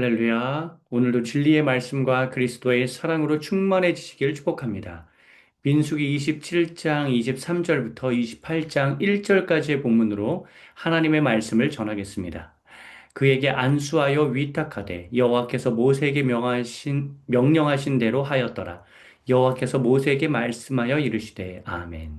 할렐루야. 오늘도 진리의 말씀과 그리스도의 사랑으로 충만해지시길 축복합니다. 민수기 27장 23절부터 28장 1절까지의 본문으로 하나님의 말씀을 전하겠습니다. 그에게 안수하여 위탁하되 여호와께서 모세에게 명령하신 대로 하였더라. 여호와께서 모세에게 말씀하여 이르시되 아멘.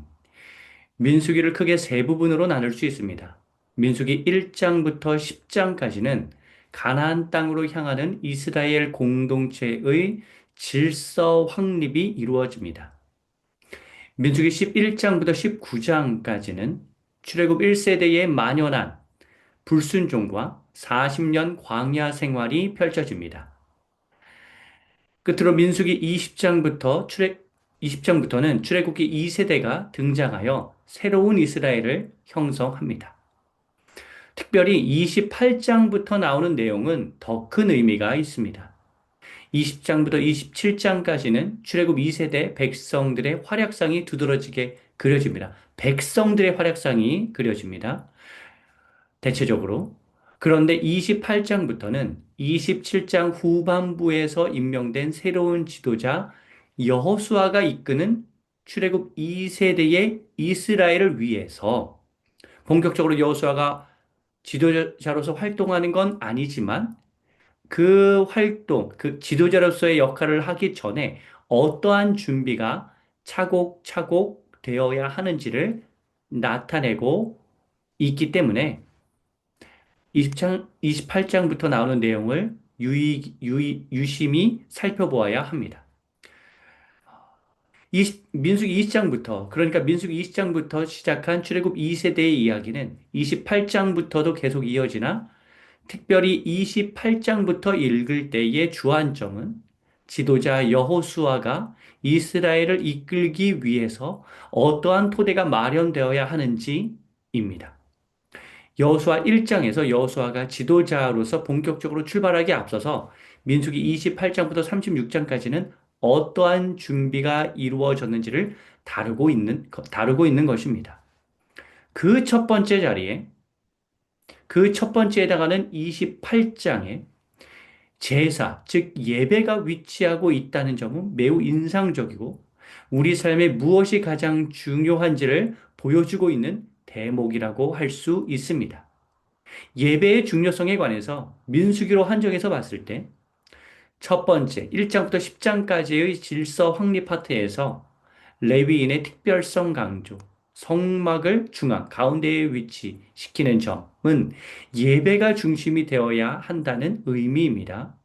민수기를 크게 세 부분으로 나눌 수 있습니다. 민수기 1장부터 10장까지는 가나안 땅으로 향하는 이스라엘 공동체의 질서 확립이 이루어집니다. 민수기 11장부터 19장까지는 출애굽 1세대의 만연한 불순종과 40년 광야 생활이 펼쳐집니다. 끝으로 민수기 20장부터는 출애굽기 2세대가 등장하여 새로운 이스라엘을 형성합니다. 특별히 28장부터 나오는 내용은 더 큰 의미가 있습니다. 20장부터 27장까지는 출애굽 2세대 백성들의 활약상이 두드러지게 그려집니다. 백성들의 활약상이 그려집니다. 대체적으로. 그런데 28장부터는 27장 후반부에서 임명된 새로운 지도자 여호수아가 이끄는 출애굽 2세대의 이스라엘을 위해서 본격적으로 여호수아가 지도자로서 활동하는 건 아니지만 그 활동, 그 지도자로서의 역할을 하기 전에 어떠한 준비가 차곡차곡 되어야 하는지를 나타내고 있기 때문에 28장부터 나오는 내용을 유심히 살펴보아야 합니다. 민수기 20장부터, 그러니까 민수기 20장부터 시작한 출애굽 2세대의 이야기는 28장부터도 계속 이어지나 특별히 28장부터 읽을 때의 주안점은 지도자 여호수아가 이스라엘을 이끌기 위해서 어떠한 토대가 마련되어야 하는지입니다. 여호수아 1장에서 여호수아가 지도자로서 본격적으로 출발하기에 앞서서 민수기 28장부터 36장까지는 어떠한 준비가 이루어졌는지를 다루고 있는 것입니다. 그 첫 번째 자리에, 그 첫 번째에 해당하는 28장에 제사, 즉 예배가 위치하고 있다는 점은 매우 인상적이고 우리 삶에 무엇이 가장 중요한지를 보여주고 있는 대목이라고 할 수 있습니다. 예배의 중요성에 관해서 민수기로 한정해서 봤을 때 첫 번째 1장부터 10장까지의 질서 확립 파트에서 레위인의 특별성 강조, 성막을 중앙 가운데에 위치시키는 점은 예배가 중심이 되어야 한다는 의미입니다.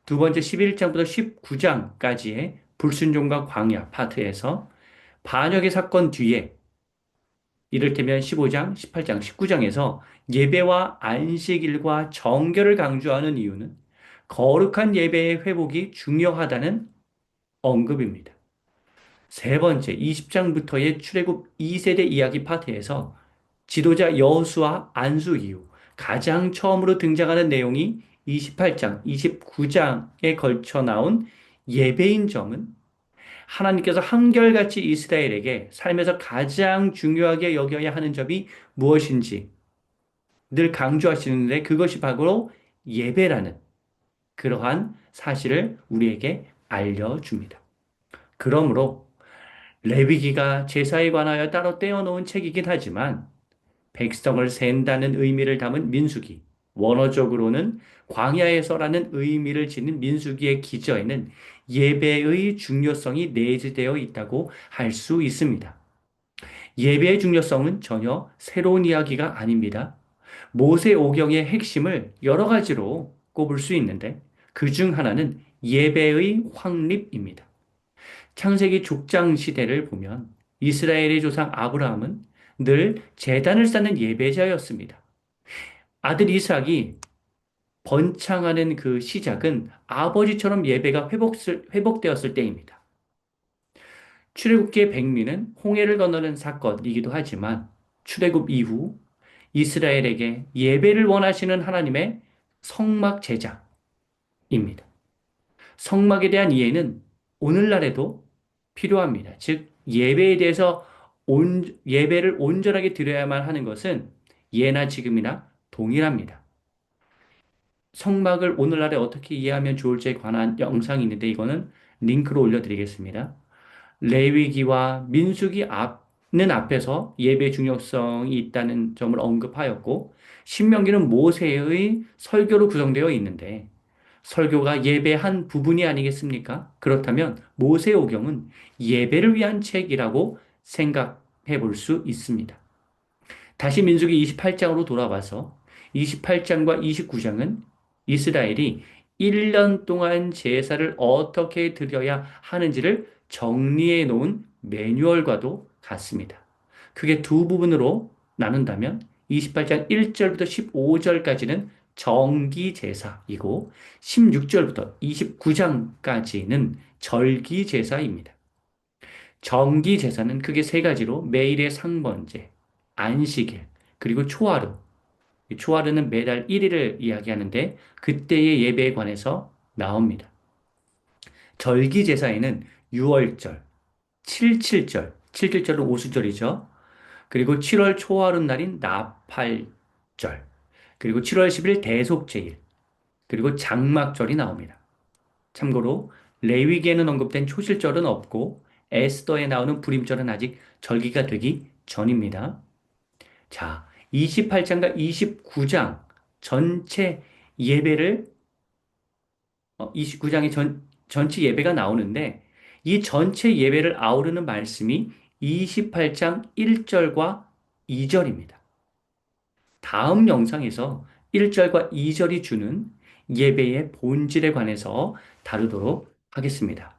두 번째 11장부터 19장까지의 불순종과 광야 파트에서 반역의 사건 뒤에 이를테면 15장, 18장, 19장에서 예배와 안식일과 정결을 강조하는 이유는 거룩한 예배의 회복이 중요하다는 언급입니다. 세 번째, 20장부터의 출애굽 2세대 이야기 파트에서 지도자 여호수아 안수 이후 가장 처음으로 등장하는 내용이 28장, 29장에 걸쳐 나온 예배인 점은 하나님께서 한결같이 이스라엘에게 삶에서 가장 중요하게 여겨야 하는 점이 무엇인지 늘 강조하시는데 그것이 바로 예배라는 그러한 사실을 우리에게 알려줍니다. 그러므로 레위기가 제사에 관하여 따로 떼어놓은 책이긴 하지만 백성을 센다는 의미를 담은 민수기, 원어적으로는 광야에서라는 의미를 지닌 민수기의 기저에는 예배의 중요성이 내재되어 있다고 할 수 있습니다. 예배의 중요성은 전혀 새로운 이야기가 아닙니다. 모세 오경의 핵심을 여러 가지로 꼽을 수 있는데 그 중 하나는 예배의 확립입니다. 창세기 족장 시대를 보면 이스라엘의 조상 아브라함은 늘 제단을 쌓는 예배자였습니다. 아들 이삭이 번창하는 그 시작은 아버지처럼 예배가 회복되었을 때입니다. 출애굽기의 백미는 홍해를 건너는 사건이기도 하지만 출애굽 이후 이스라엘에게 예배를 원하시는 하나님의 성막 제작입니다. 성막에 대한 이해는 오늘날에도 필요합니다. 즉, 예배에 대해서 예배를 온전하게 드려야만 하는 것은 예나 지금이나 동일합니다. 성막을 오늘날에 어떻게 이해하면 좋을지에 관한 영상이 있는데 이거는 링크로 올려드리겠습니다. 레위기와 민수기 앞는 앞에서 예배 중요성이 있다는 점을 언급하였고, 신명기는 모세의 설교로 구성되어 있는데, 설교가 예배 한 부분이 아니겠습니까? 그렇다면 모세오경은 예배를 위한 책이라고 생각해 볼 수 있습니다. 다시 민수기 28장으로 돌아와서 28장과 29장은 이스라엘이 1년 동안 제사를 어떻게 드려야 하는지를 정리해 놓은 매뉴얼과도 같습니다. 크게 두 부분으로 나눈다면 28장 1절부터 15절까지는 정기 제사이고 16절부터 29장까지는 절기 제사입니다. 정기 제사는 크게 세 가지로 매일의 상번제, 안식일, 그리고 초하루. 이 초하루는 매달 1일을 이야기하는데 그때의 예배에 관해서 나옵니다. 절기 제사에는 6월절, 7.7절, 7.7절은 오수절이죠. 그리고 7월 초하루 날인 나팔절, 그리고 7월 10일 대속제일, 그리고 장막절이 나옵니다. 참고로 레위기에는 언급된 초실절은 없고 에스더에 나오는 불임절은 아직 절기가 되기 전입니다. 자, 28장과 29장 전체 예배를 29장의 전체 예배가 나오는데 이 전체 예배를 아우르는 말씀이 28장 1절과 2절입니다. 다음 영상에서 1절과 2절이 주는 예배의 본질에 관해서 다루도록 하겠습니다.